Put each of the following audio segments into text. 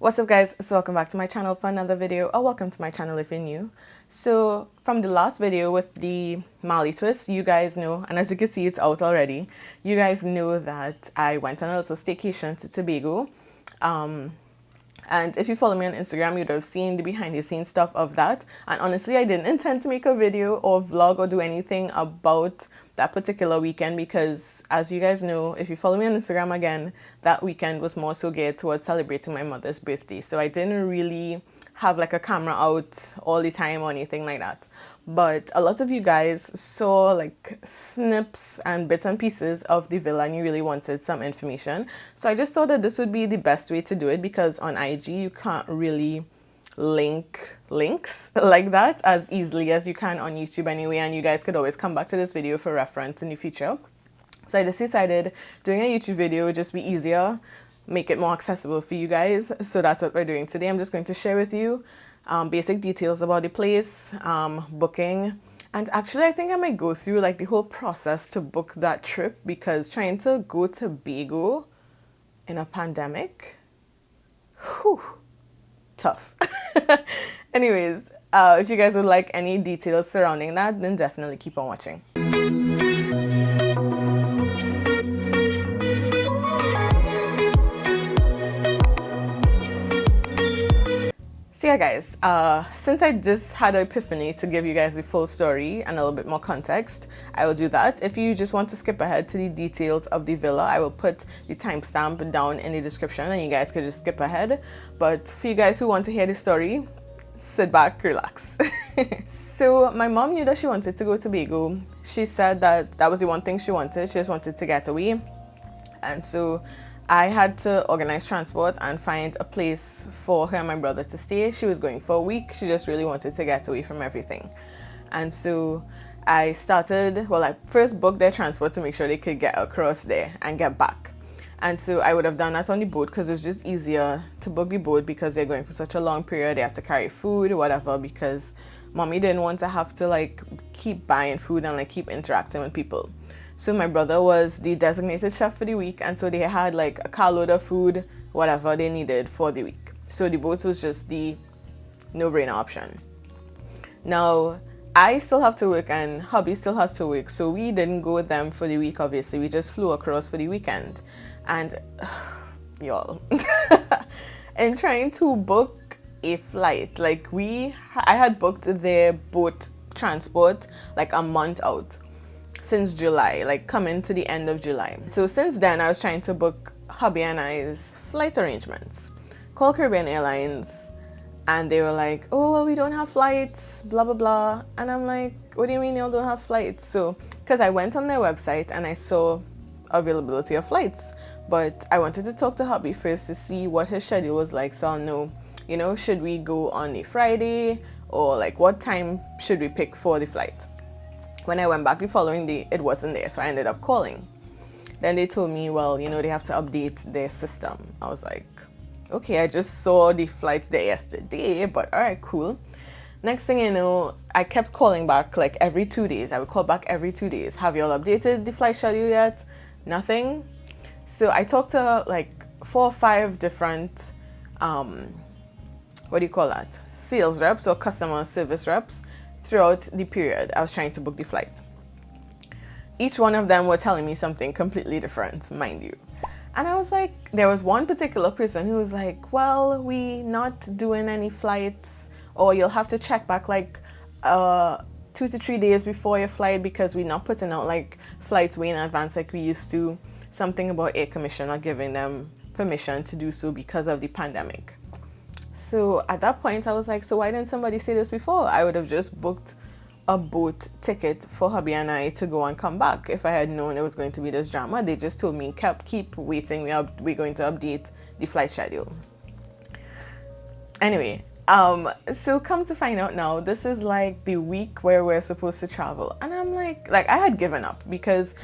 What's up guys, so welcome back to my channel for another video, or welcome to my channel if you're new. So from the last video with the Mali twist, you guys know, and as you can see it's out already, you guys know that I went on a little staycation to Tobago. And if you follow me on Instagram, you'd have seen the behind the scenes stuff of that. And honestly, I didn't intend to make a video or vlog or do anything about that particular weekend because, as you guys know, if you follow me on Instagram again, that weekend was more so geared towards celebrating my mother's birthday. So I didn't really have like a camera out all the time or anything like that. But a lot of you guys saw like snips and bits and pieces of the villa and you really wanted some information. So I just thought that this would be the best way to do it because on IG you can't really link links like that as easily as you can on YouTube anyway, and you guys could always come back to this video for reference in the future. So I just decided doing a YouTube video would just be easier, make it more accessible for you guys. So that's what we're doing today. I'm just going to share with you basic details about the place, booking, and actually I think I might go through like the whole process to book that trip because trying to go to Tobago in a pandemic, whew, tough. Anyways, if you guys would like any details surrounding that, then definitely keep on watching. So yeah guys, since I just had an epiphany to give you guys the full story and a little bit more context, I will do that. If you just want to skip ahead to the details of the villa, I will put the timestamp down in the description and you guys could just skip ahead. But for you guys who want to hear the story, sit back, relax. So my mom knew that she wanted to go to Tobago. She said that that was the one thing she wanted. She just wanted to get away. And so I had to organize transport and find a place for her and my brother to stay. She was going for a week. She just really wanted to get away from everything. And so I started, well, I first booked their transport to make sure they could get across there and get back. And so I would have done that on the boat because it was just easier to book the boat because they're going for such a long period. They have to carry food, whatever, because mommy didn't want to have to like keep buying food and like keep interacting with people. So my brother was the designated chef for the week, and so they had like a carload of food, whatever they needed for the week. So the boat was just the no-brainer option. Now, I still have to work and hubby still has to work, so we didn't go with them for the week, obviously. We just flew across for the weekend. And y'all, in trying to book a flight, like I had booked their boat transport like a month out. Since July, like coming to the end of July. So since then, I was trying to book hubby and I's flight arrangements. Call Caribbean Airlines, and they were like, oh, well, we don't have flights, blah, blah, blah. And I'm like, what do you mean y'all don't have flights? So, because I went on their website and I saw availability of flights, but I wanted to talk to hubby first to see what his schedule was like, so I'll know, you know, should we go on a Friday or like what time should we pick for the flight? When I went back the following day, it wasn't there, so I ended up calling. Then they told me, well, you know, they have to update their system. I was like, okay, I just saw the flights there yesterday, but all right, cool. Next thing you know, I kept calling back like every 2 days. I would call back every 2 days. Have y'all updated the flight schedule yet? Nothing. So I talked to like 4 or 5 different, what do you call that? Sales reps or customer service reps. Throughout the period I was trying to book the flight. Each one of them were telling me something completely different, mind you. And I was like, there was one particular person who was like, well, we not doing any flights, or you'll have to check back like 2 to 3 days before your flight because we're not putting out like flights way in advance like we used to. Something about Air Commissioner giving them permission to do so because of the pandemic. So at that point I was like, so why didn't somebody say this before? I would have just booked a boat ticket for hubby and I to go and come back. If I had known it was going to be this drama, they just told me, keep waiting, we're going to update the flight schedule. Anyway, so come to find out now, this is like the week where we're supposed to travel. And I'm like I had given up because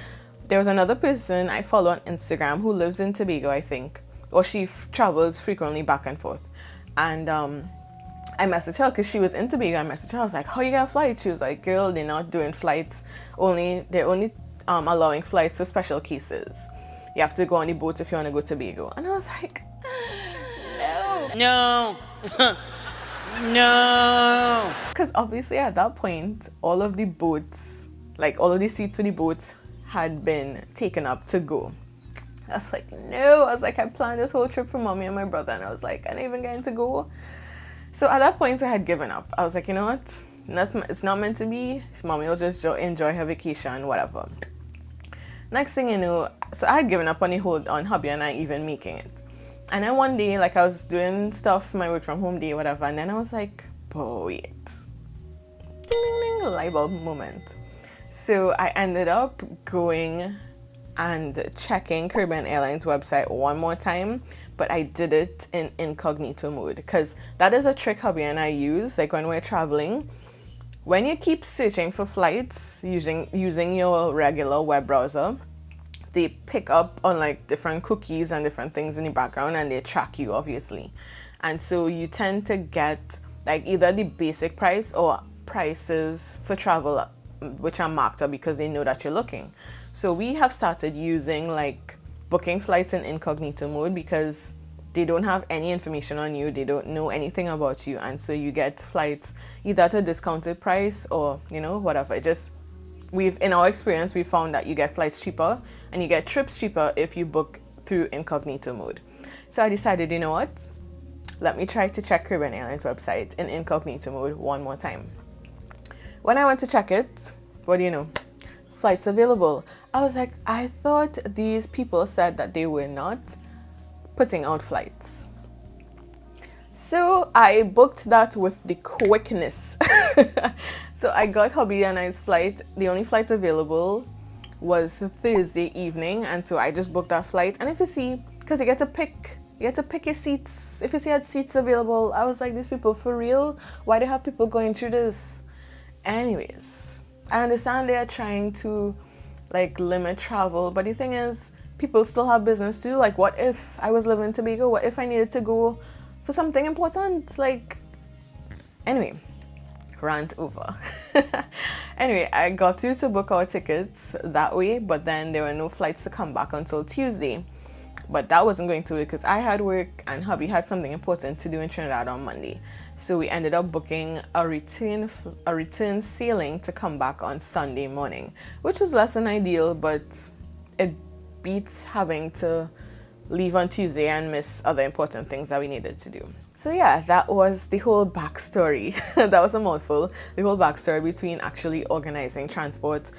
there was another person I follow on Instagram who lives in Tobago, I think, or she travels frequently back and forth. And I messaged her because she was in Tobago. I messaged her. I was like, how you got a flight? She was like, girl, they're not doing flights. They're only allowing flights for special cases. You have to go on the boat if you want to go to Tobago. And I was like, no. No. No. Because obviously at that point, all of the boats, like all of the seats for the boat had been taken up to go. I was like, no. I was like, I planned this whole trip for mommy and my brother, and I was like, I ain't even getting to go. So at that point, I had given up. I was like, you know what? It's not meant to be. Mommy will just enjoy her vacation, whatever. Next thing you know, so I had given up on the whole, on hubby and I even making it. And then one day, like I was doing stuff, my work from home day, whatever, and then I was like, boy, wait. Ding, ding, ding, light bulb moment. So I ended up going and checking Caribbean Airlines website one more time, but I did it in incognito mode, because that is a trick hubby and I use, like when we're traveling. When you keep searching for flights using your regular web browser, they pick up on like different cookies and different things in the background, and they track you obviously. And so you tend to get like either the basic price or prices for travel which are marked up because they know that you're looking. So we have started using like booking flights in incognito mode because they don't have any information on you, they don't know anything about you, and so you get flights either at a discounted price or, you know, whatever. In our experience, we found that you get flights cheaper and you get trips cheaper if you book through incognito mode. So I decided, you know what? Let me try to check Caribbean Airlines website in incognito mode one more time. When I went to check it, what do you know? Flights available. I was like, I thought these people said that they were not putting out flights. So I booked that with the quickness. So I got hubby and I's flight. The only flight available was Thursday evening, and so I just booked that flight. And if you see, because you get to pick your seats. If you see had seats available, I was like, these people for real? Why do they have people going through this? Anyways, I understand they are trying to like limit travel, but the thing is, people still have business too. Like, what if I was living in Tobago? What if I needed to go for something important? Like, anyway, rant over. Anyway, I got through to book our tickets that way, but then there were no flights to come back until Tuesday. But that wasn't going to work because I had work and hubby had something important to do in Trinidad on Monday. So we ended up booking a return sailing to come back on Sunday morning, which was less than ideal, but it beats having to leave on Tuesday and miss other important things that we needed to do. So yeah, that was the whole backstory. That was a mouthful. The whole backstory between actually organizing transport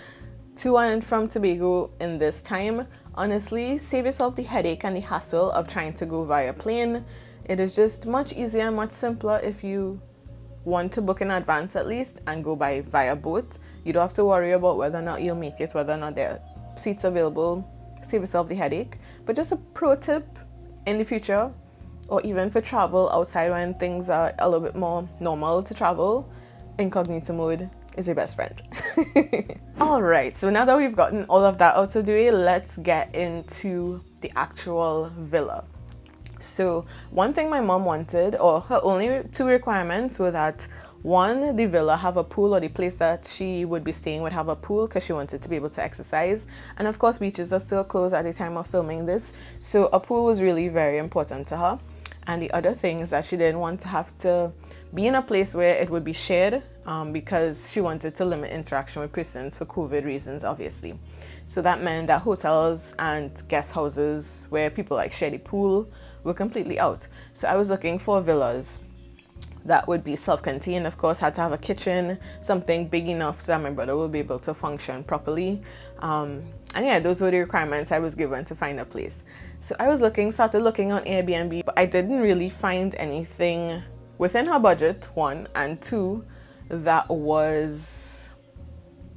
to and from Tobago in this time. Honestly, save yourself the headache and the hassle of trying to go via plane. It is just much easier and much simpler if you want to book in advance at least and go via boat. You don't have to worry about whether or not you'll make it, whether or not there are seats available. Save yourself the headache. But just a pro tip in the future, or even for travel outside when things are a little bit more normal to travel, incognito mode is your best friend. Alright, so now that we've gotten all of that out of the way, let's get into the actual villa. So one thing my mom wanted, or her only two requirements, were that one, the villa have a pool, or the place that she would be staying would have a pool because she wanted to be able to exercise. And of course, beaches are still closed at the time of filming this, so a pool was really very important to her. And the other thing is that she didn't want to have to be in a place where it would be shared, because she wanted to limit interaction with persons for COVID reasons, obviously. So that meant that hotels and guest houses where people like share the pool were completely out. So I was looking for villas that would be self-contained, of course, had to have a kitchen, something big enough so that my brother will be able to function properly. And yeah, those were the requirements I was given to find a place. So I started looking on Airbnb, but I didn't really find anything within her budget, one, and two, that was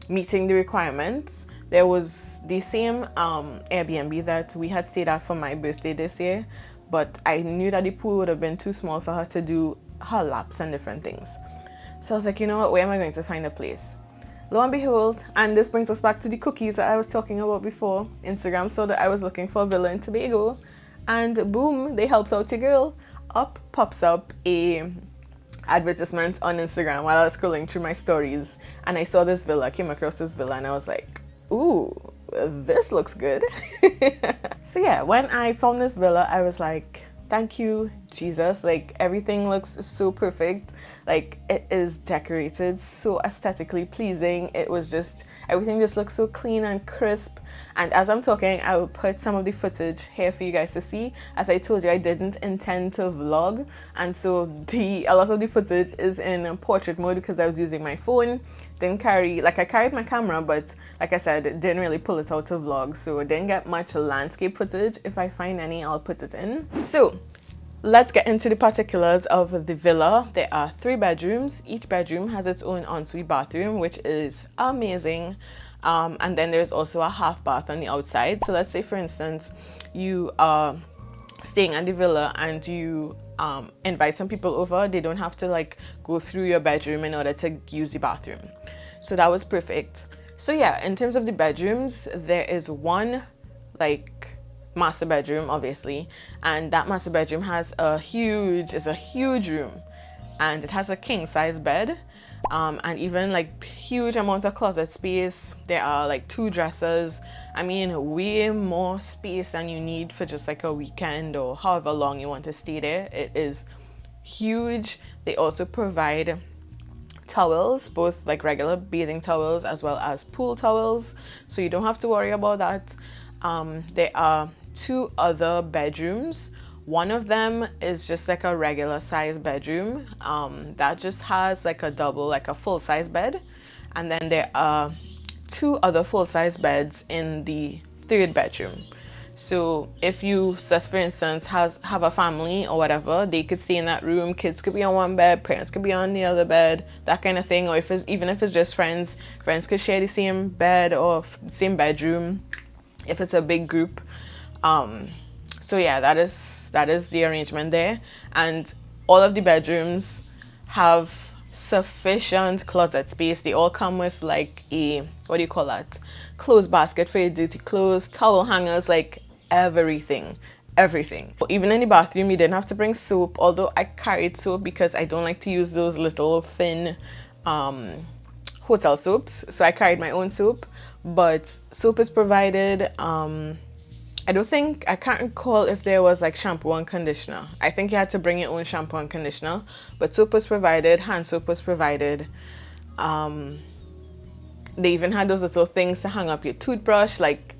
meeting the requirements. There was the same Airbnb that we had stayed at for my birthday this year, but I knew that the pool would have been too small for her to do her laps and different things. So I was like, you know what, where am I going to find a place? Lo and behold, and this brings us back to the cookies that I was talking about before. Instagram saw that I was looking for a villa in Tobago, and boom, they helped out your girl. Up pops up a advertisement on Instagram while I was scrolling through my stories, and I saw this villa, came across this villa, and I was like, ooh, this looks good. So yeah, when I found this villa, I was like, thank you, Jesus, like everything looks so perfect. Like it is decorated so aesthetically pleasing. It was just, everything just looks so clean and crisp. And as I'm talking, I will put some of the footage here for you guys to see. As I told you, I didn't intend to vlog, and so a lot of the footage is in portrait mode because I was using my phone. Didn't carry, like I carried my camera, but like I said, didn't really pull it out to vlog, so didn't get much landscape footage. If I find any, I'll put it in. So let's get into the particulars of the villa. There are 3 bedrooms. Each bedroom has its own ensuite bathroom, which is amazing. And then there's also a half bath on the outside. So let's say, for instance, you are staying at the villa and you invite some people over. They don't have to like go through your bedroom in order to use the bathroom. So that was perfect. So yeah, in terms of the bedrooms, there is one like master bedroom, obviously, and that master bedroom has a huge room, and it has a king size bed, and even like huge amount of closet space. There are like 2 dressers. I mean, way more space than you need for just like a weekend or however long you want to stay there. It is huge. They also provide towels, both like regular bathing towels as well as pool towels, so you don't have to worry about that. There are 2 other bedrooms. One of them is just like a regular size bedroom that just has like a double, like a full size bed, and then there are 2 other full size beds in the 3rd bedroom. So if you, just for instance, have a family or whatever, they could stay in that room. Kids could be on one bed, parents could be on the other bed, that kind of thing. Or even if it's just friends could share the same bed or same bedroom if it's a big group. So yeah, that is the arrangement there. And all of the bedrooms have sufficient closet space. They all come with like a, what do you call that, clothes basket for your dirty clothes, towel hangers, like everything. Even in the bathroom, you didn't have to bring soap, although I carried soap because I don't like to use those little thin hotel soaps, so I carried my own soap. But soap is provided. I can't recall if there was like shampoo and conditioner. I think you had to bring your own shampoo and conditioner, but soap was provided, hand soap was provided. They even had those little things to hang up your toothbrush. Like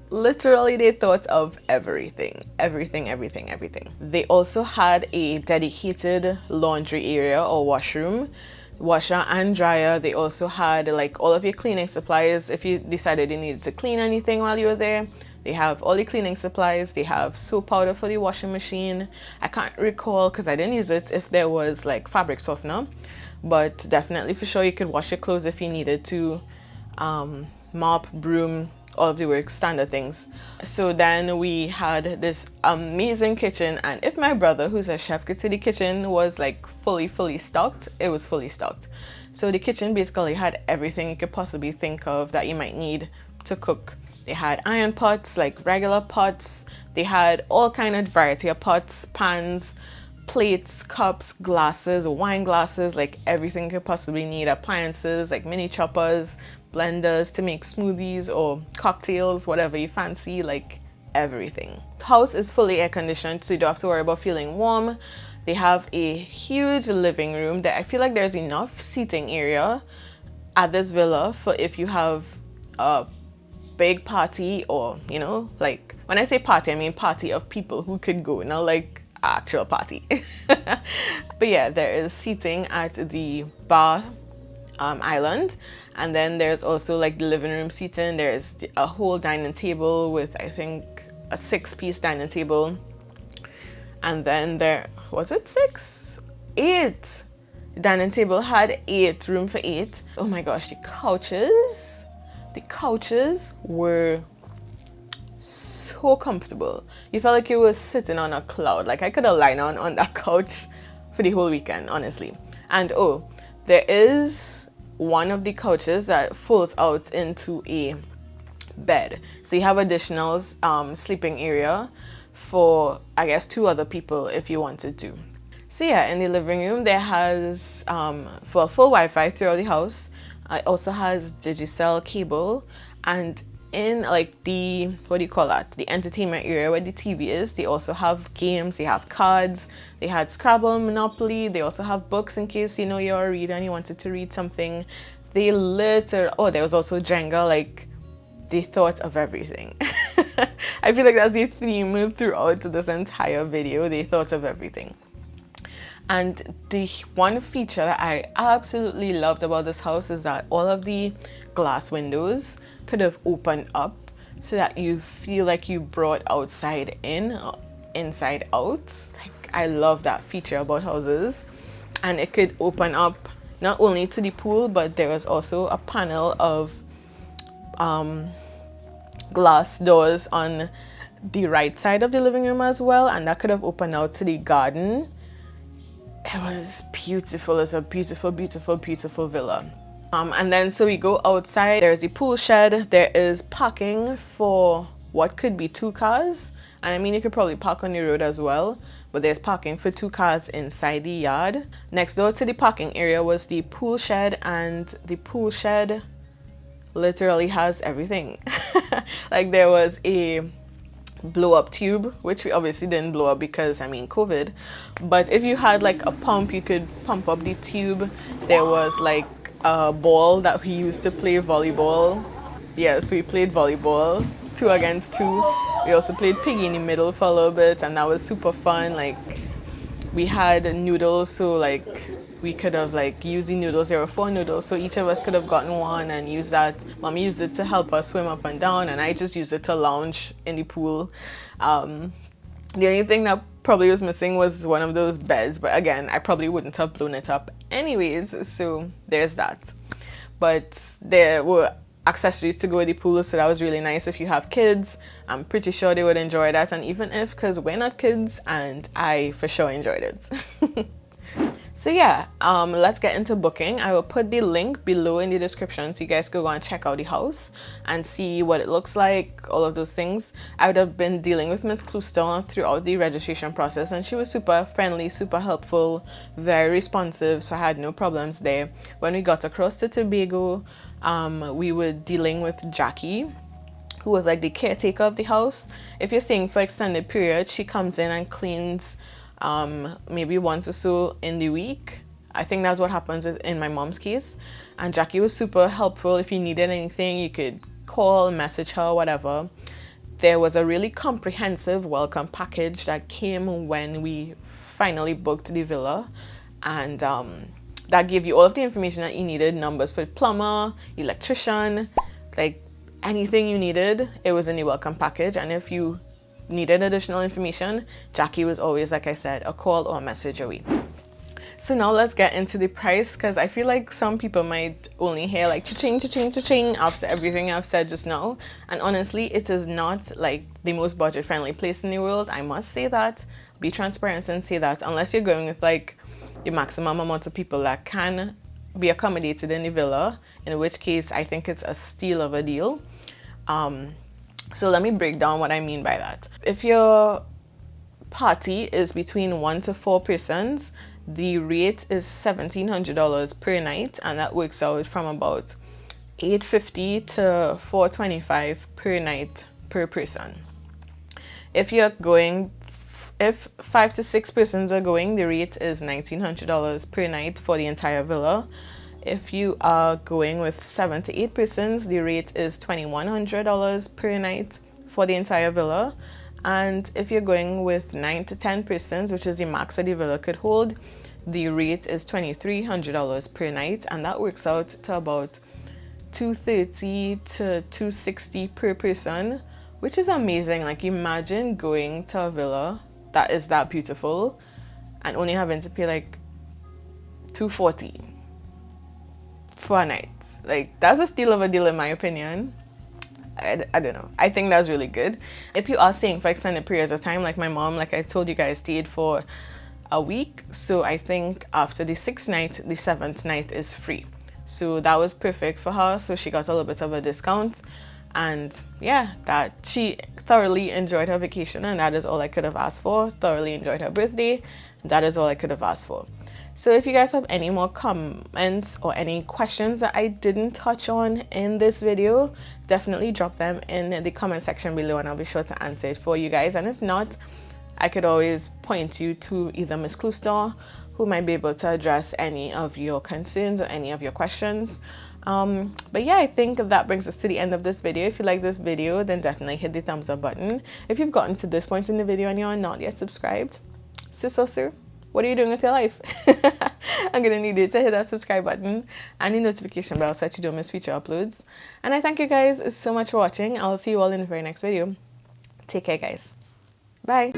literally they thought of everything. They also had a dedicated laundry area or washroom, washer and dryer. They also had like all of your cleaning supplies if you decided you needed to clean anything while you were there. They have all the cleaning supplies. They have soap powder for the washing machine. I can't recall because I didn't use it if there was like fabric softener, but definitely for sure you could wash your clothes if you needed to. Mop, broom, all of the work, standard things. So then we had this amazing kitchen, and if my brother, who's a chef, could say the kitchen was like fully stocked, it was fully stocked. So the kitchen basically had everything you could possibly think of that you might need to cook. They had iron pots, like regular pots. They had all kind of variety of pots, pans, plates, cups, glasses, wine glasses, like everything you could possibly need. Appliances like mini choppers, blenders to make smoothies or cocktails, whatever you fancy, like everything. The house is fully air conditioned, so you don't have to worry about feeling warm. They have a huge living room that I feel like there's enough seating area at this villa for if you have a big party, or you know, like when I say party, I mean party of people who could go, not like actual party. But yeah, there is seating at the bar island, and then there's also like the living room seating. There's a whole dining table with I think a 6-piece dining table, and then there was it 6? 8. The dining table had 8, room for 8. Oh my gosh, the couches were so comfortable. You felt like you were sitting on a cloud. Like I could have lied on that couch for the whole weekend, honestly. And oh, there is one of the couches that folds out into a bed. So you have additional sleeping area for, I guess, 2 other people if you wanted to. So yeah, in the living room, there has full Wi-Fi throughout the house. It also has Digicel cable, and in like the, what do you call that, the entertainment area where the TV is, they also have games, they have cards, they had Scrabble, Monopoly, they also have books in case you know you're a reader and you wanted to read something. They literally, oh, there was also Jenga. Like, they thought of everything. I feel like that's the theme throughout this entire video. They thought of everything. And the one feature that I absolutely loved about this house is that all of the glass windows could have opened up so that you feel like you brought outside in, inside out. Like, I love that feature about houses. And it could open up not only to the pool, but there was also a panel of glass doors on the right side of the living room as well, and that could have opened out to the garden. It was beautiful. It's a beautiful, beautiful, beautiful villa. And then so we go outside. There's the pool shed. There is parking for what could be 2 cars. And I mean, you could probably park on the road as well, but there's parking for 2 cars inside the yard. Next door to the parking area was the pool shed, and the pool shed literally has everything. Like, there was a blow up tube, which we obviously didn't blow up because, I mean, COVID. But if you had like a pump, you could pump up the tube. There was like a ball that we used to play volleyball. Yes, we played volleyball 2 against 2. We also played piggy in the middle for a little bit, and that was super fun. Like, we had noodles, so like we could have like used the noodles. There were 4 noodles, so each of us could have gotten one and used that. Mom used it to help us swim up and down, and I just used it to lounge in the pool. The only thing that probably was missing was one of those beds, but again, I probably wouldn't have blown it up anyways, so there's that. But there were accessories to go with the pool, so that was really nice. If you have kids, I'm pretty sure they would enjoy that, and even if, because we're not kids, and I for sure enjoyed it. So yeah, let's get into booking. I will put the link below in the description so you guys can go and check out the house and see what it looks like, all of those things. I would have been dealing with Miss Clustone throughout the registration process, and she was super friendly, super helpful, very responsive, so I had no problems there. When we got across to Tobago, we were dealing with Jackie, who was like the caretaker of the house. If you're staying for extended period, she comes in and cleans maybe once or so in the week. I think that's what happens in my mom's case. And Jackie was super helpful. If you needed anything, you could call, message her, whatever. There was a really comprehensive welcome package that came when we finally booked the villa, and that gave you all of the information that you needed: numbers for the plumber, electrician, like anything you needed. It was in the welcome package. And if you needed additional information, Jackie was always, like I said, a call or a message away. So now let's get into the price, because I feel like some people might only hear like cha-ching, cha-ching, cha-ching after everything I've said just now. And honestly, it is not like the most budget friendly place in the world. I must say that, be transparent and say that, unless you're going with like the maximum amount of people that can be accommodated in the villa, in which case I think it's a steal of a deal. So let me break down what I mean by that. If your party is between 1 to 4 persons, the rate is $1,700 per night, and that works out from about $850 to $425 per night per person. If 5 to 6 persons are going, the rate is $1,900 per night for the entire villa. If you are going with 7 to 8 persons, the rate is $2,100 per night for the entire villa. And if you're going with 9 to 10 persons, which is the max that the villa could hold, the rate is $2,300 per night, and that works out to about $230 to $260 per person, which is amazing. Like, imagine going to a villa that is that beautiful and only having to pay like $240 for a night. Like, that's a steal of a deal in my opinion. I don't know. I think that's really good. If you are staying for extended periods of time, like my mom, like I told you guys, stayed for a week. So I think after the 6th night, the 7th night is free. So that was perfect for her. So she got a little bit of a discount. And yeah, that she thoroughly enjoyed her vacation, and that is all I could have asked for. Thoroughly enjoyed her birthday. That is all I could have asked for. So if you guys have any more comments or any questions that I didn't touch on in this video, definitely drop them in the comment section below and I'll be sure to answer it for you guys. And if not, I could always point you to either Miss Clustor, who might be able to address any of your concerns or any of your questions. But yeah, I think that brings us to the end of this video. If you like this video, then definitely hit the thumbs up button. If you've gotten to this point in the video and you're not yet subscribed, sir, what are you doing with your life? I'm gonna need you to hit that subscribe button and the notification bell so that you don't miss future uploads. And I thank you guys so much for watching. I'll see you all in the very next video. Take care, guys. Bye.